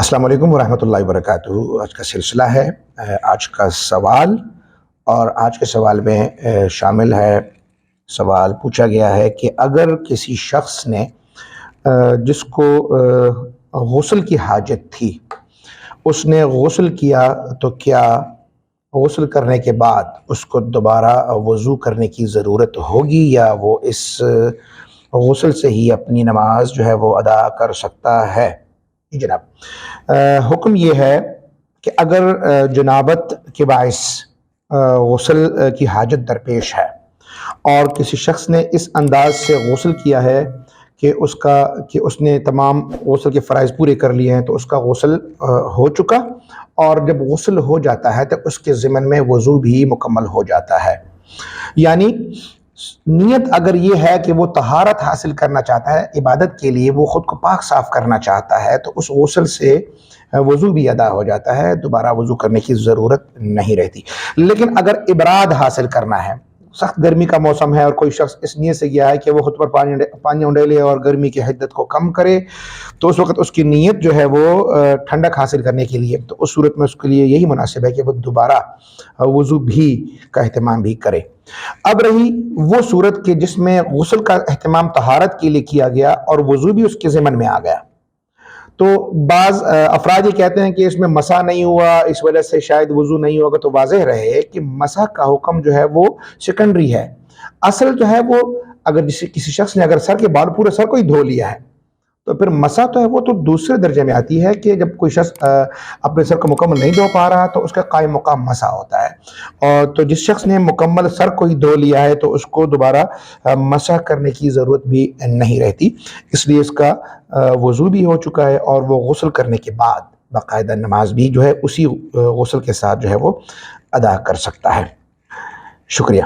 السلام علیکم ورحمۃ اللہ وبرکاتہ۔ آج کا سلسلہ ہے آج کا سوال، اور آج کے سوال میں شامل ہے، سوال پوچھا گیا ہے کہ اگر کسی شخص نے جس کو غسل کی حاجت تھی، اس نے غسل کیا، تو کیا غسل کرنے کے بعد اس کو دوبارہ وضو کرنے کی ضرورت ہوگی، یا وہ اس غسل سے ہی اپنی نماز جو ہے وہ ادا کر سکتا ہے؟ جناب، حکم یہ ہے کہ اگر جنابت کے باعث غسل کی حاجت درپیش ہے اور کسی شخص نے اس انداز سے غسل کیا ہے کہ اس نے تمام غسل کے فرائض پورے کر لیے ہیں، تو اس کا غسل ہو چکا، اور جب غسل ہو جاتا ہے تو اس کے ضمن میں وضو بھی مکمل ہو جاتا ہے۔ یعنی نیت اگر یہ ہے کہ وہ طہارت حاصل کرنا چاہتا ہے عبادت کے لیے، وہ خود کو پاک صاف کرنا چاہتا ہے، تو اس غسل سے وضو بھی ادا ہو جاتا ہے، دوبارہ وضو کرنے کی ضرورت نہیں رہتی۔ لیکن اگر ابراد حاصل کرنا ہے، سخت گرمی کا موسم ہے اور کوئی شخص اس نیت سے گیا ہے کہ وہ خود پر پانی انڈیلے اور گرمی کی حدت کو کم کرے، تو اس وقت اس کی نیت جو ہے وہ ٹھنڈک حاصل کرنے کے لیے، تو اس صورت میں اس کے لیے یہی مناسب ہے کہ وہ دوبارہ وضو بھی کا اہتمام بھی کرے۔ اب رہی وہ صورت کہ جس میں غسل کا اہتمام طہارت کے لیے کیا گیا اور وضو بھی اس کے ضمن میں آ گیا، تو بعض افراد یہ کہتے ہیں کہ اس میں مسح نہیں ہوا، اس وجہ سے شاید وضو نہیں ہوگا۔ تو واضح رہے کہ مسح کا حکم جو ہے وہ سیکنڈری ہے، اصل جو ہے وہ اگر کسی شخص نے اگر سر کے بال پورے سر کو ہی دھو لیا ہے، تو پھر مسح تو ہے وہ تو دوسرے درجے میں آتی ہے کہ جب کوئی شخص اپنے سر کو مکمل نہیں دھو پا رہا تو اس کا قائم مقام مسح ہوتا ہے، اور تو جس شخص نے مکمل سر کو ہی دھو لیا ہے تو اس کو دوبارہ مسح کرنے کی ضرورت بھی نہیں رہتی، اس لیے اس کا وضو بھی ہو چکا ہے، اور وہ غسل کرنے کے بعد باقاعدہ نماز بھی جو ہے اسی غسل کے ساتھ جو ہے وہ ادا کر سکتا ہے۔ شکریہ۔